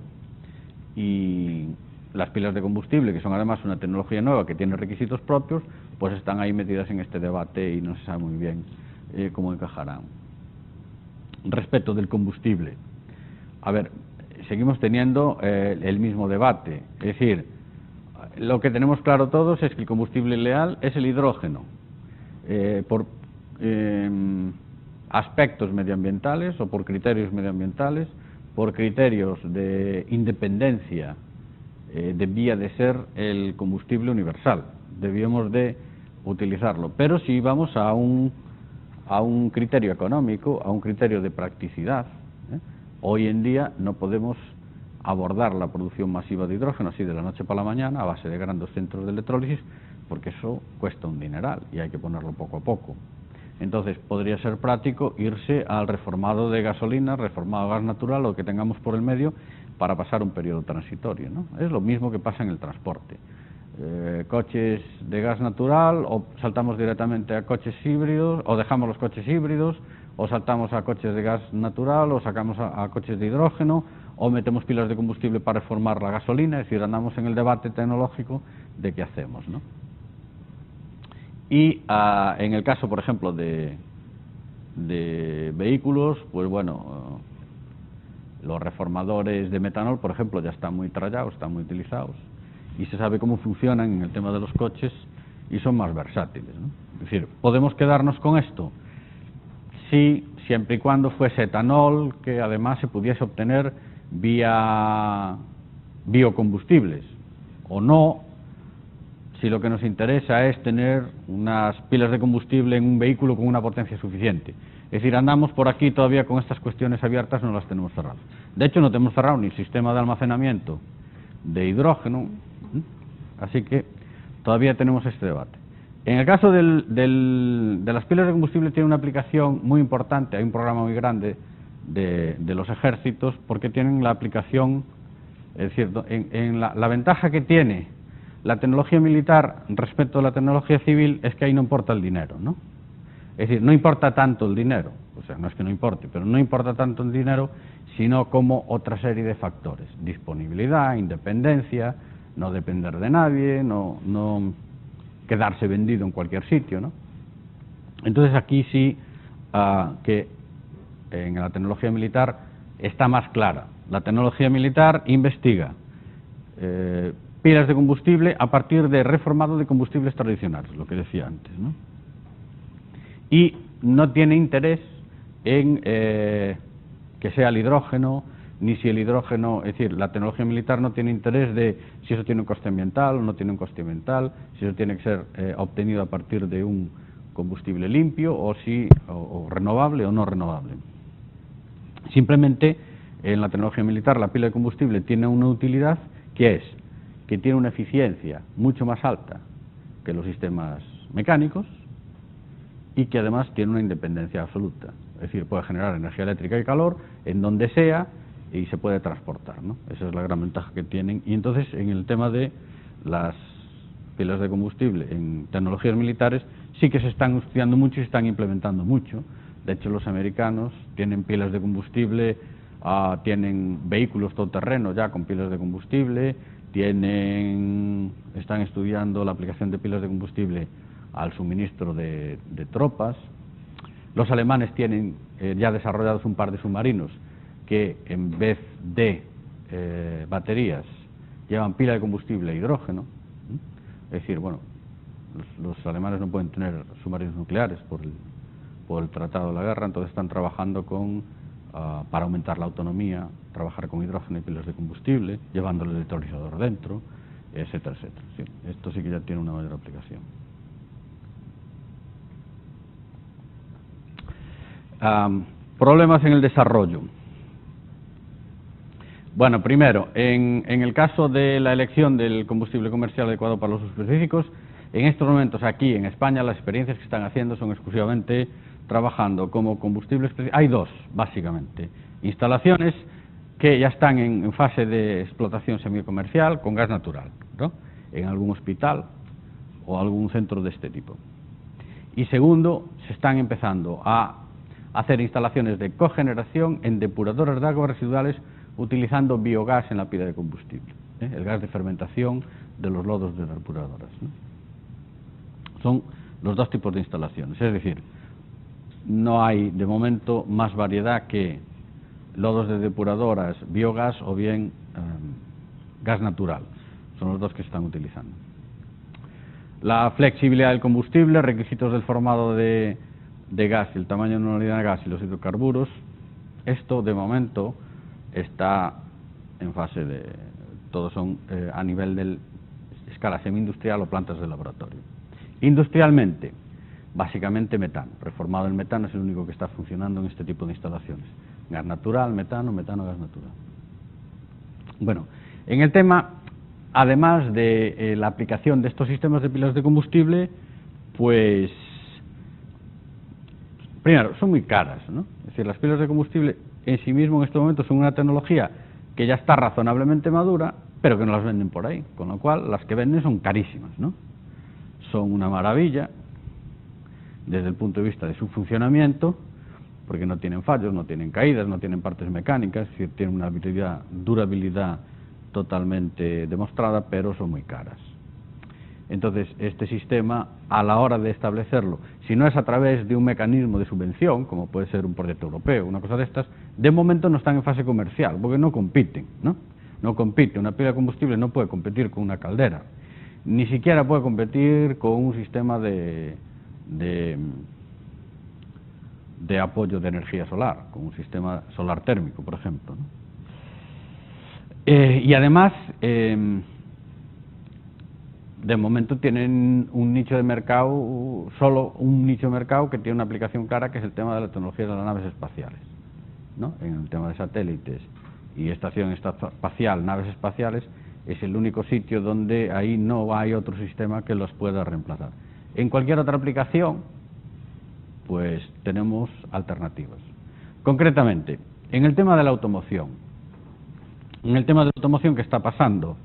Y las pilas de combustible, que son además una tecnología nueva que tiene requisitos propios, pues están ahí metidas en este debate y no se sabe muy bien cómo encajarán. Respecto del combustible, a ver, seguimos teniendo el mismo debate, es decir, lo que tenemos claro todos es que el combustible ideal es el hidrógeno, por aspectos medioambientales o por criterios medioambientales, por criterios de independencia, debía de ser el combustible universal, debíamos de utilizarlo, pero si vamos a un criterio económico, a un criterio de practicidad, hoy en día no podemos abordar la producción masiva de hidrógeno así de la noche para la mañana a base de grandes centros de electrólisis, porque eso cuesta un dineral y hay que ponerlo poco a poco. Entonces podría ser práctico irse al reformado de gasolina, reformado gas natural, lo que tengamos por el medio, para pasar un periodo transitorio, ¿no? Es lo mismo que pasa en el transporte. Coches de gas natural, o saltamos directamente a coches híbridos, o dejamos los coches híbridos, o saltamos a coches de gas natural, o sacamos a coches de hidrógeno, o metemos pilas de combustible para reformar la gasolina, es decir, andamos en el debate tecnológico de qué hacemos, ¿no? Y en el caso, por ejemplo, de vehículos, pues bueno, los reformadores de metanol, por ejemplo, ya están muy trallados, están muy utilizados, y se sabe cómo funcionan en el tema de los coches y son más versátiles, ¿no? Es decir, ¿podemos quedarnos con esto? Sí, siempre y cuando fuese etanol, que además se pudiese obtener vía biocombustibles, o no, si lo que nos interesa es tener unas pilas de combustible en un vehículo con una potencia suficiente. Es decir, andamos por aquí todavía con estas cuestiones abiertas, no las tenemos cerradas. De hecho, no tenemos cerrado ni el sistema de almacenamiento de hidrógeno, así que todavía tenemos este debate. En el caso de las pilas de combustible tiene una aplicación muy importante, hay un programa muy grande de los ejércitos, porque tienen la aplicación, es decir, la ventaja que tiene la tecnología militar respecto a la tecnología civil es que ahí no importa el dinero, ¿no? Es decir, no importa tanto el dinero, o sea, no es que no importe, pero no importa tanto el dinero, sino como otra serie de factores: disponibilidad, independencia, no depender de nadie, no quedarse vendido en cualquier sitio, ¿no? Entonces aquí sí que en la tecnología militar está más clara. La tecnología militar investiga pilas de combustible a partir de reformado de combustibles tradicionales, lo que decía antes, ¿no? Y no tiene interés en que sea el hidrógeno, ni si el hidrógeno, es decir, la tecnología militar no tiene interés de si eso tiene un coste ambiental o no tiene un coste ambiental, si eso tiene que ser obtenido a partir de un combustible limpio o renovable o no renovable. Simplemente en la tecnología militar la pila de combustible tiene una utilidad que es que tiene una eficiencia mucho más alta que los sistemas mecánicos y que además tiene una independencia absoluta. Es decir, puede generar energía eléctrica y calor en donde sea y se puede transportar, ¿no? Esa es la gran ventaja que tienen. Y entonces, en el tema de las pilas de combustible en tecnologías militares, sí que se están estudiando mucho y se están implementando mucho. De hecho, los americanos tienen pilas de combustible, tienen vehículos todoterreno ya con pilas de combustible, están estudiando la aplicación de pilas de combustible al suministro de tropas. Los alemanes tienen ya desarrollados un par de submarinos que en vez de baterías llevan pila de combustible e hidrógeno. Es decir, bueno, los alemanes no pueden tener submarinos nucleares por el Tratado de la Guerra, entonces están trabajando para aumentar la autonomía, trabajar con hidrógeno y pilas de combustible, llevando el electrolizador dentro, etcétera, etcétera. Sí, esto sí que ya tiene una mayor aplicación. Problemas en el desarrollo. Bueno, primero, en el caso de la elección del combustible comercial adecuado para los usos específicos, en estos momentos aquí en España las experiencias que están haciendo son exclusivamente trabajando como combustible específico. Hay dos, básicamente: instalaciones que ya están en fase de explotación semicomercial con gas natural, ¿no?, en algún hospital o algún centro de este tipo. Y segundo, se están empezando a hacer instalaciones de cogeneración en depuradoras de aguas residuales utilizando biogás en la pila de combustible, el gas de fermentación de los lodos de depuradoras, ¿no? Son los dos tipos de instalaciones, es decir, no hay de momento más variedad que lodos de depuradoras, biogás o bien gas natural. Son los dos que se están utilizando. La flexibilidad del combustible, requisitos del formado de gas, el tamaño de una unidad de gas y los hidrocarburos, esto de momento está en fase de... todos son a nivel de escala semi-industrial o plantas de laboratorio. Industrialmente, básicamente metano. Reformado el metano es el único que está funcionando en este tipo de instalaciones. Gas natural, metano, gas natural. Bueno, en el tema, además de la aplicación de estos sistemas de pilas de combustible, pues, primero, son muy caras, ¿no? Es decir, las pilas de combustible en sí mismo en este momento son una tecnología que ya está razonablemente madura, pero que no las venden por ahí, con lo cual las que venden son carísimas, ¿no? Son una maravilla desde el punto de vista de su funcionamiento, porque no tienen fallos, no tienen caídas, no tienen partes mecánicas, es decir, tienen una durabilidad totalmente demostrada, pero son muy caras. Entonces, este sistema, a la hora de establecerlo, si no es a través de un mecanismo de subvención, como puede ser un proyecto europeo, una cosa de estas, de momento no están en fase comercial, porque no compiten, ¿no? No compite, una pila de combustible no puede competir con una caldera, ni siquiera puede competir con un sistema de apoyo de energía solar, con un sistema solar térmico, por ejemplo, ¿no? Y además, de momento tienen un nicho de mercado, solo un nicho de mercado que tiene una aplicación clara, que es el tema de la tecnología de las naves espaciales, ¿no? En el tema de satélites y estación espacial, naves espaciales, es el único sitio donde ahí no hay otro sistema que los pueda reemplazar. En cualquier otra aplicación, pues tenemos alternativas. Concretamente, en el tema de la automoción. En el tema de la automoción, ¿qué está pasando?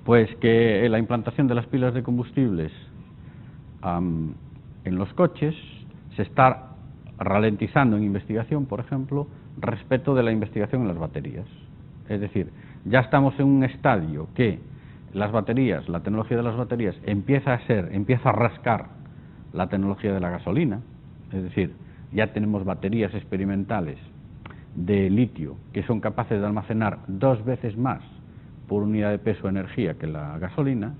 Pues que la implantación de las pilas de combustibles en los coches se está ralentizando en investigación, por ejemplo, respecto de la investigación en las baterías. Es decir, ya estamos en un estadio que las baterías, la tecnología de las baterías empieza a rascar la tecnología de la gasolina. Es decir, ya tenemos baterías experimentales de litio que son capaces de almacenar 2 veces más por unidad de peso de energía que la gasolina,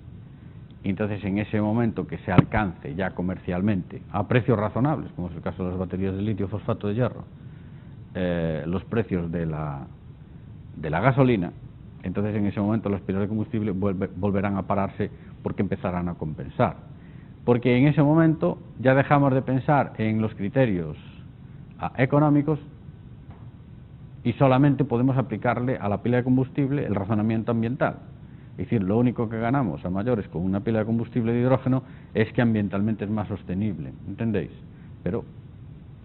y entonces en ese momento que se alcance ya comercialmente a precios razonables, como es el caso de las baterías de litio fosfato de hierro, los precios de la gasolina, entonces en ese momento las pilas de combustible volverán a pararse porque empezarán a compensar. Porque en ese momento ya dejamos de pensar en los criterios económicos y solamente podemos aplicarle a la pila de combustible el razonamiento ambiental. Es decir, lo único que ganamos a mayores con una pila de combustible de hidrógeno es que ambientalmente es más sostenible, ¿entendéis? Pero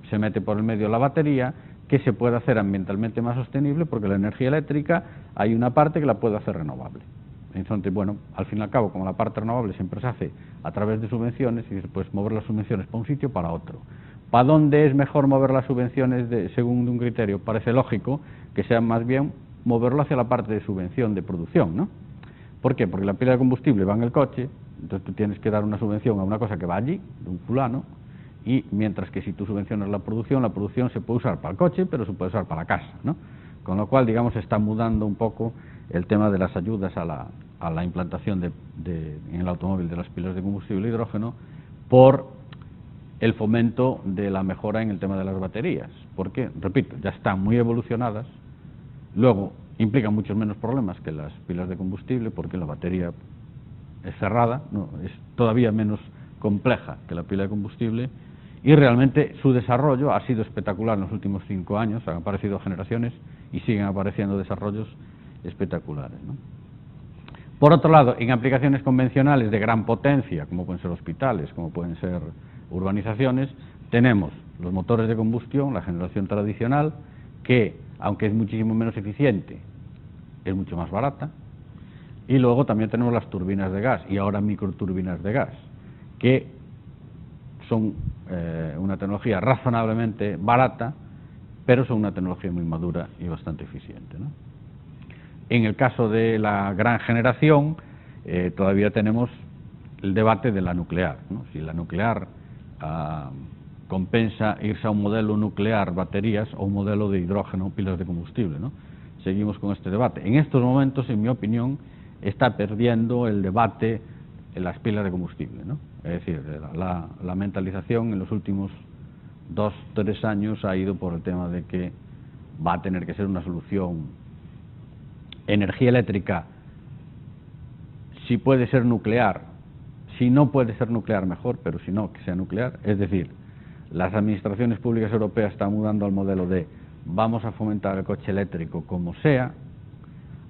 se mete por el medio la batería, que se puede hacer ambientalmente más sostenible porque la energía eléctrica hay una parte que la puede hacer renovable. Entonces, bueno, al fin y al cabo, como la parte renovable siempre se hace a través de subvenciones, y pues mover las subvenciones para un sitio o para otro. ¿Para dónde es mejor mover las subvenciones según un criterio? Parece lógico que sea más bien moverlo hacia la parte de subvención de producción, ¿no? ¿Por qué? Porque la pila de combustible va en el coche, entonces tú tienes que dar una subvención a una cosa que va allí, de un fulano, y mientras que si tú subvencionas la producción se puede usar para el coche, pero se puede usar para la casa, ¿no? Con lo cual, digamos, se está mudando un poco el tema de las ayudas a la implantación en el automóvil de las pilas de combustible hidrógeno por el fomento de la mejora en el tema de las baterías, porque, repito, ya están muy evolucionadas, luego implican muchos menos problemas que las pilas de combustible, porque la batería es cerrada, ¿no? Es todavía menos compleja que la pila de combustible, y realmente su desarrollo ha sido espectacular en los últimos 5 años, han aparecido generaciones y siguen apareciendo desarrollos espectaculares, ¿no? Por otro lado, en aplicaciones convencionales de gran potencia, como pueden ser hospitales, como pueden ser urbanizaciones, tenemos los motores de combustión, la generación tradicional, que, aunque es muchísimo menos eficiente, es mucho más barata, y luego también tenemos las turbinas de gas, y ahora microturbinas de gas, que son una tecnología razonablemente barata, pero son una tecnología muy madura y bastante eficiente, ¿no? En el caso de la gran generación, todavía tenemos el debate de la nuclear, ¿no? Si la nuclear compensa irse a un modelo nuclear, baterías, o un modelo de hidrógeno, pilas de combustible, ¿no? Seguimos con este debate. En estos momentos, en mi opinión, está perdiendo el debate en las pilas de combustible, ¿no? Es decir, la mentalización en los últimos 2-3 años ha ido por el tema de que va a tener que ser una solución energía eléctrica, si puede ser nuclear, si no puede ser nuclear mejor, pero si no, que sea nuclear. Es decir, las administraciones públicas europeas están mudando al modelo de vamos a fomentar el coche eléctrico como sea,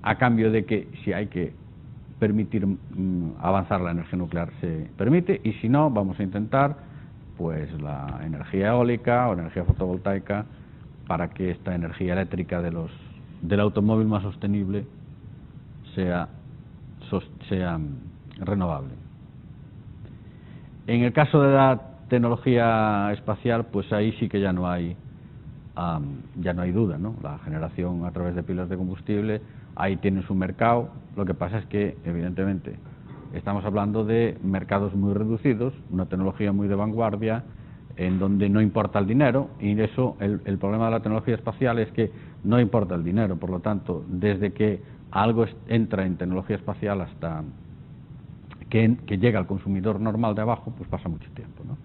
a cambio de que si hay que permitir avanzar la energía nuclear se permite, y si no, vamos a intentar pues la energía eólica o energía fotovoltaica para que esta energía eléctrica del automóvil más sostenible sea renovable. En el caso de la tecnología espacial, pues ahí sí que ya no hay ya no hay duda, ¿no? La generación a través de pilas de combustible, ahí tiene su mercado. Lo que pasa es que, evidentemente, estamos hablando de mercados muy reducidos, una tecnología muy de vanguardia, en donde no importa el dinero, y eso, el problema de la tecnología espacial es que no importa el dinero. Por lo tanto, desde que algo entra en tecnología espacial hasta que llega al consumidor normal de abajo, pues pasa mucho tiempo, ¿no?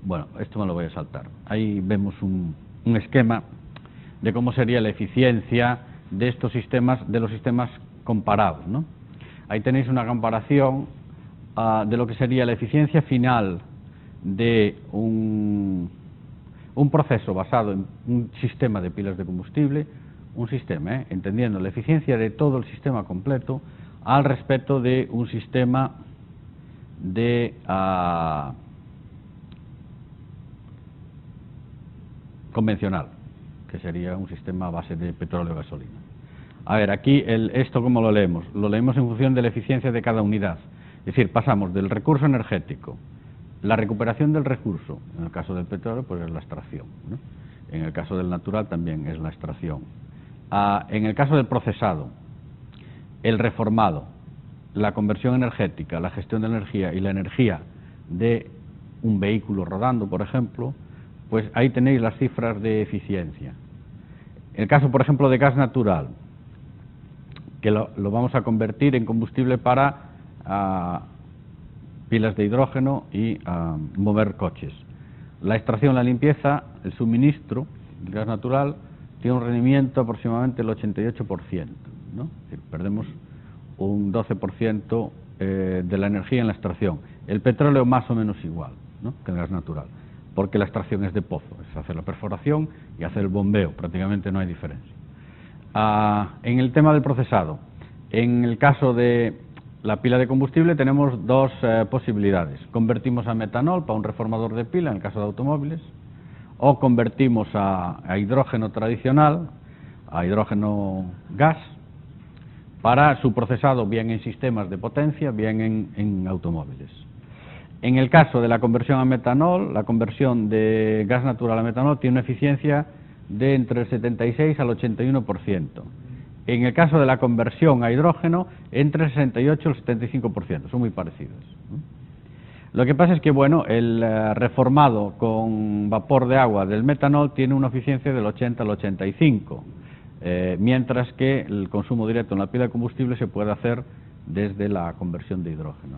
Bueno, esto me lo voy a saltar. Ahí vemos un esquema de cómo sería la eficiencia de estos sistemas, de los sistemas comparados, ¿no? Ahí tenéis una comparación de lo que sería la eficiencia final de un proceso basado en un sistema de pilas de combustible, un sistema, entendiendo la eficiencia de todo el sistema completo al respecto de un sistema de convencional, que sería un sistema a base de petróleo o gasolina. A ver, aquí esto ¿cómo lo leemos? Lo leemos en función de la eficiencia de cada unidad. Es decir, pasamos del recurso energético, la recuperación del recurso, en el caso del petróleo pues es la extracción, ¿no? En el caso del natural también es la extracción. En el caso del procesado, el reformado, la conversión energética, la gestión de energía y la energía de un vehículo rodando, por ejemplo, pues ahí tenéis las cifras de eficiencia. En el caso, por ejemplo, de gas natural, que lo vamos a convertir en combustible para pilas de hidrógeno y mover coches. La extracción, la limpieza, el suministro del gas natural tiene un rendimiento aproximadamente del 88%, ¿no? Es decir, perdemos un 12% de la energía en la extracción. El petróleo más o menos igual, ¿no?, que el gas natural, porque la extracción es de pozo, es hacer la perforación y hacer el bombeo, prácticamente no hay diferencia. En el tema del procesado, en el caso de la pila de combustible tenemos dos posibilidades: convertimos a metanol para un reformador de pila, en el caso de automóviles, o convertimos a hidrógeno tradicional, a hidrógeno gas, para su procesado bien en sistemas de potencia, bien en automóviles. En el caso de la conversión a metanol, la conversión de gas natural a metanol tiene una eficiencia de entre el 76 al 81%. En el caso de la conversión a hidrógeno, entre el 68 y el 75%, son muy parecidos, ¿no? Lo que pasa es que, bueno, el reformado con vapor de agua del metanol tiene una eficiencia del 80 al 85%, mientras que el consumo directo en la pila de combustible se puede hacer desde la conversión de hidrógeno.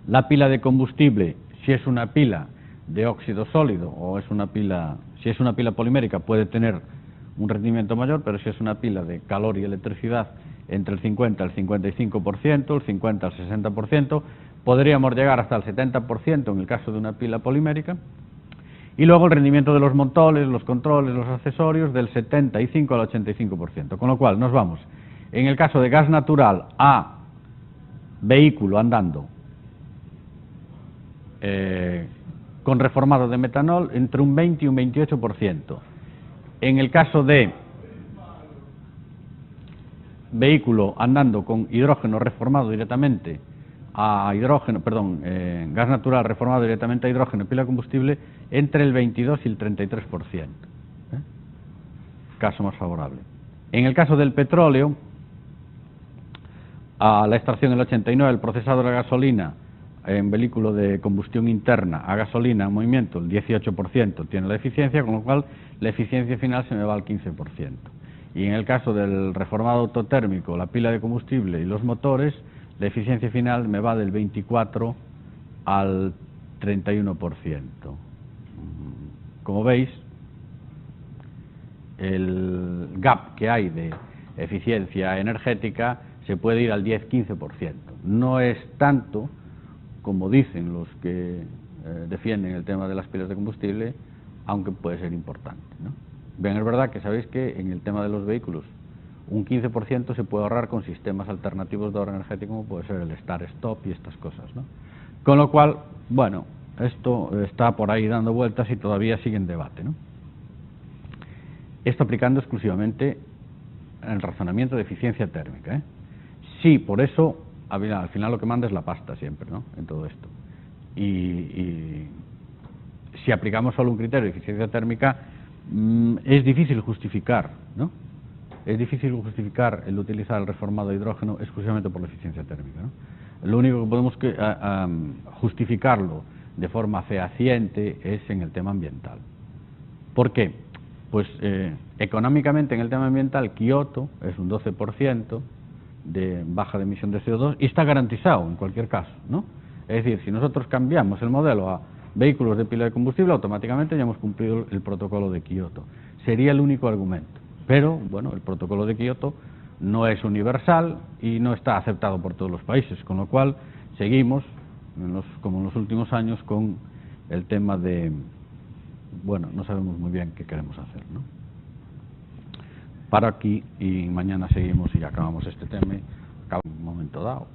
La pila de combustible, si es una pila de óxido sólido o es una pila, si es una pila polimérica, puede tener un rendimiento mayor, pero si es una pila de calor y electricidad, entre el 50 al 55%, el 50 al 60%, podríamos llegar hasta el 70% en el caso de una pila polimérica, y luego el rendimiento de los motores, los controles, los accesorios, del 75 al 85%, con lo cual nos vamos, en el caso de gas natural, a vehículo andando con reformado de metanol, entre un 20 y un 28%. En el caso de vehículo andando con hidrógeno reformado directamente a hidrógeno, gas natural reformado directamente a hidrógeno y pila de combustible, entre el 22 y el 33%. Caso más favorable. En el caso del petróleo, a la extracción del 89%, el procesado de la gasolina en vehículo de combustión interna a gasolina en movimiento, el 18% tiene la eficiencia, con lo cual la eficiencia final se me va al 15%. Y en el caso del reformado autotérmico, la pila de combustible y los motores, la eficiencia final me va del 24 al 31%. Como veis, el gap que hay de eficiencia energética se puede ir al 10-15%. No es tanto como dicen los que defienden el tema de las pilas de combustible, aunque puede ser importante, ¿no? Bien, es verdad que sabéis que en el tema de los vehículos un 15% se puede ahorrar con sistemas alternativos de ahorro energético, como puede ser el Start-Stop y estas cosas, ¿no? Con lo cual, bueno, esto está por ahí dando vueltas y todavía sigue en debate, ¿no? Esto aplicando exclusivamente el razonamiento de eficiencia térmica, ¿eh? Sí, por eso al final lo que manda es la pasta siempre, ¿no?, en todo esto. Y si aplicamos solo un criterio de eficiencia térmica, es difícil justificar, ¿no? Es difícil justificar el utilizar el reformado de hidrógeno exclusivamente por la eficiencia térmica, ¿no? Lo único que podemos justificarlo de forma fehaciente es en el tema ambiental. ¿Por qué? Pues económicamente en el tema ambiental Kioto es un 12% de baja de emisión de CO2 y está garantizado en cualquier caso, ¿no? Es decir, si nosotros cambiamos el modelo a vehículos de pila de combustible, automáticamente ya hemos cumplido el protocolo de Kioto. Sería el único argumento. Pero, bueno, el protocolo de Kioto no es universal y no está aceptado por todos los países, con lo cual seguimos, como en los últimos años, con el tema de, bueno, no sabemos muy bien qué queremos hacer, ¿no? Paro aquí y mañana seguimos y acabamos este tema, acaba en un momento dado.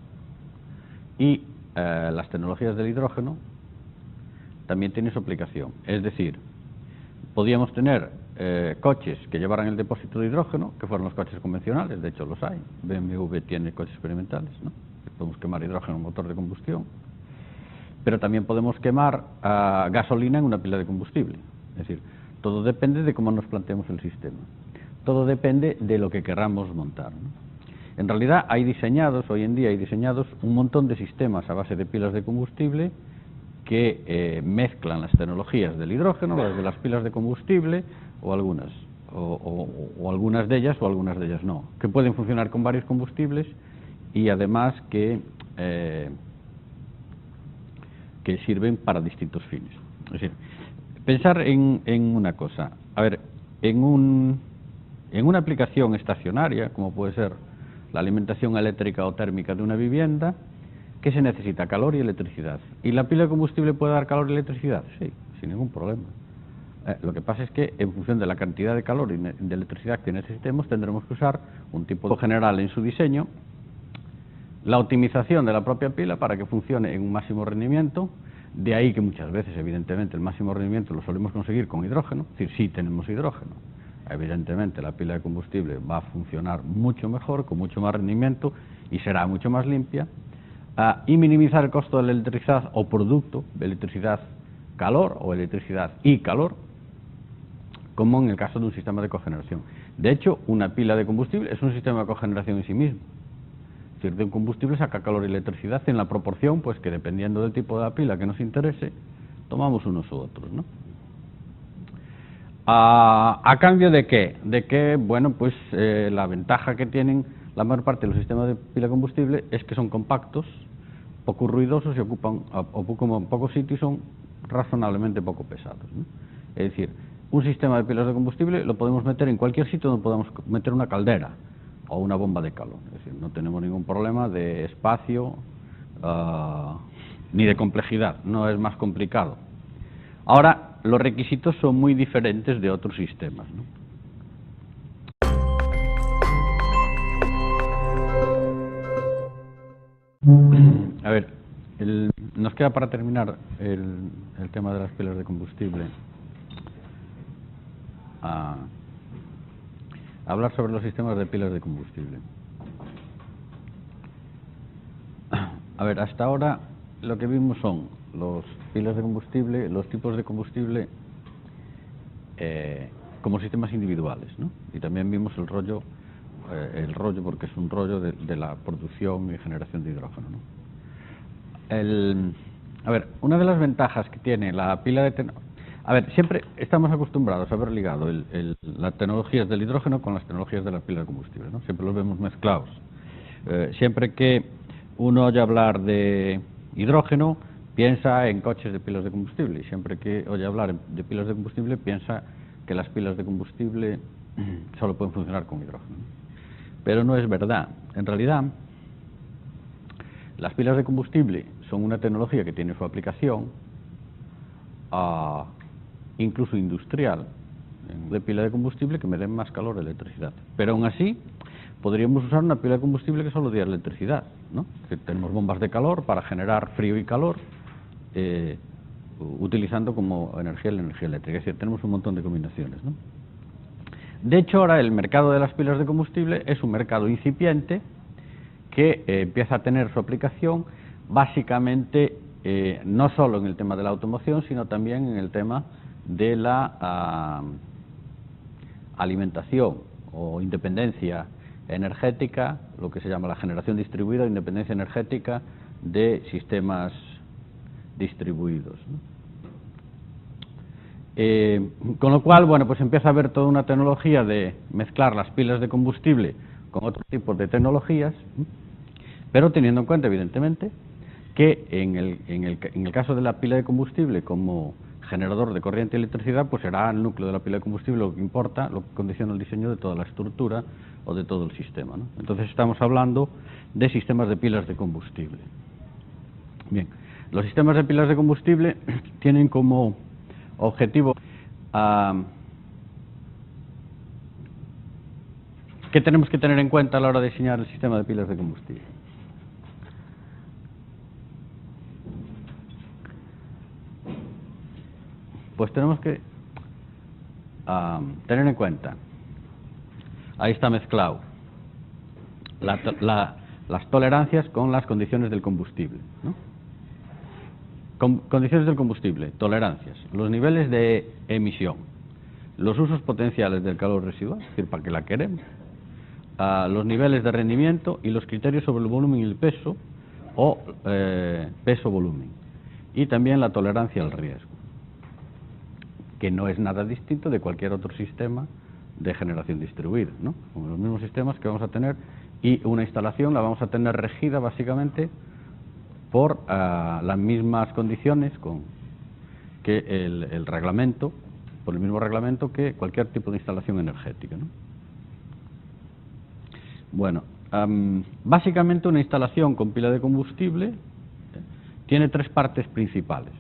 Y las tecnologías del hidrógeno también tienen su aplicación. Es decir, podíamos tener coches que llevaran el depósito de hidrógeno, que fueran los coches convencionales, de hecho los hay. BMW tiene coches experimentales, ¿no? Podemos quemar hidrógeno en un motor de combustión, pero también podemos quemar gasolina en una pila de combustible. Es decir, todo depende de cómo nos planteemos el sistema. Todo depende de lo que queramos montar, ¿no? En realidad hoy en día hay diseñados un montón de sistemas a base de pilas de combustible que mezclan las tecnologías del hidrógeno, las de las pilas de combustible, o algunas, o algunas de ellas, o algunas de ellas no, que pueden funcionar con varios combustibles y además que sirven para distintos fines. Es decir, pensar en una cosa, a ver, en una aplicación estacionaria, como puede ser la alimentación eléctrica o térmica de una vivienda, ¿qué se necesita? Calor y electricidad. ¿Y la pila de combustible puede dar calor y electricidad? Sí, sin ningún problema. Lo que pasa es que en función de la cantidad de calor y de electricidad que necesitemos, tendremos que usar un tipo general en su diseño, la optimización de la propia pila para que funcione en un máximo rendimiento. De ahí que muchas veces, evidentemente, el máximo rendimiento lo solemos conseguir con hidrógeno, es decir, sí tenemos hidrógeno. Evidentemente la pila de combustible va a funcionar mucho mejor, con mucho más rendimiento y será mucho más limpia, y minimizar el costo de la electricidad o producto de electricidad-calor o electricidad y calor, como en el caso de un sistema de cogeneración. De hecho, una pila de combustible es un sistema de cogeneración en sí mismo. Es decir, de un combustible saca calor y electricidad en la proporción, pues que dependiendo del tipo de la pila que nos interese, tomamos unos u otros, ¿no? ¿A cambio de qué? De que, bueno, pues la ventaja que tienen la mayor parte de los sistemas de pila de combustible es que son compactos, poco ruidosos y ocupan poco sitio y son razonablemente poco pesados, ¿no? Es decir, un sistema de pilas de combustible lo podemos meter en cualquier sitio donde podamos meter una caldera o una bomba de calor. Es decir, no tenemos ningún problema de espacio ni de complejidad, no es más complicado. Ahora, los requisitos son muy diferentes de otros sistemas, ¿no? A ver, nos queda para terminar el tema de las pilas de combustible hablar sobre los sistemas de pilas de combustible. A ver, hasta ahora lo que vimos son los pilas de combustible, los tipos de combustible como sistemas individuales, ¿no? Y también vimos el rollo porque es un rollo de la producción y generación de hidrógeno, ¿no? A ver, una de las ventajas que tiene la pila de... A ver, siempre estamos acostumbrados a haber ligado las tecnologías del hidrógeno con las tecnologías de la pila de combustible, ¿no? Siempre los vemos mezclados. Siempre que uno oye hablar de hidrógeno, piensa en coches de pilas de combustible, y siempre que oye hablar de pilas de combustible, piensa que las pilas de combustible solo pueden funcionar con hidrógeno. Pero no es verdad. En realidad, las pilas de combustible son una tecnología que tiene su aplicación, incluso industrial, de pila de combustible que me den más calor o electricidad. Pero aún así, podríamos usar una pila de combustible que solo diera electricidad, ¿no? Que tenemos bombas de calor para generar frío y calor, utilizando como energía la energía eléctrica. Es decir, tenemos un montón de combinaciones, ¿no? De hecho, ahora el mercado de las pilas de combustible es un mercado incipiente que empieza a tener su aplicación básicamente no solo en el tema de la automoción, sino también en el tema de la alimentación o independencia energética, lo que se llama la generación distribuida, independencia energética de sistemas distribuidos, ¿no? Con lo cual, bueno, pues empieza a haber toda una tecnología de mezclar las pilas de combustible con otros tipos de tecnologías, pero teniendo en cuenta, evidentemente, que en el caso de la pila de combustible como generador de corriente y electricidad, pues será el núcleo de la pila de combustible lo que importa, lo que condiciona el diseño de toda la estructura o de todo el sistema, ¿no? Entonces estamos hablando de sistemas de pilas de combustible. Bien, los sistemas de pilas de combustible tienen como objetivo ¿qué tenemos que tener en cuenta a la hora de diseñar el sistema de pilas de combustible? Pues tenemos que tener en cuenta, ahí está mezclado, las tolerancias con las condiciones del combustible, ¿no? Condiciones del combustible, tolerancias, los niveles de emisión, los usos potenciales del calor residual, es decir, para qué la queremos, los niveles de rendimiento y los criterios sobre el volumen y el peso o peso-volumen, y también la tolerancia al riesgo, que no es nada distinto de cualquier otro sistema de generación distribuida, ¿no? Con los mismos sistemas que vamos a tener, y una instalación la vamos a tener regida básicamente por las mismas condiciones que el reglamento, por el mismo reglamento que cualquier tipo de instalación energética, ¿no? Bueno, básicamente una instalación con pila de combustible tiene tres partes principales.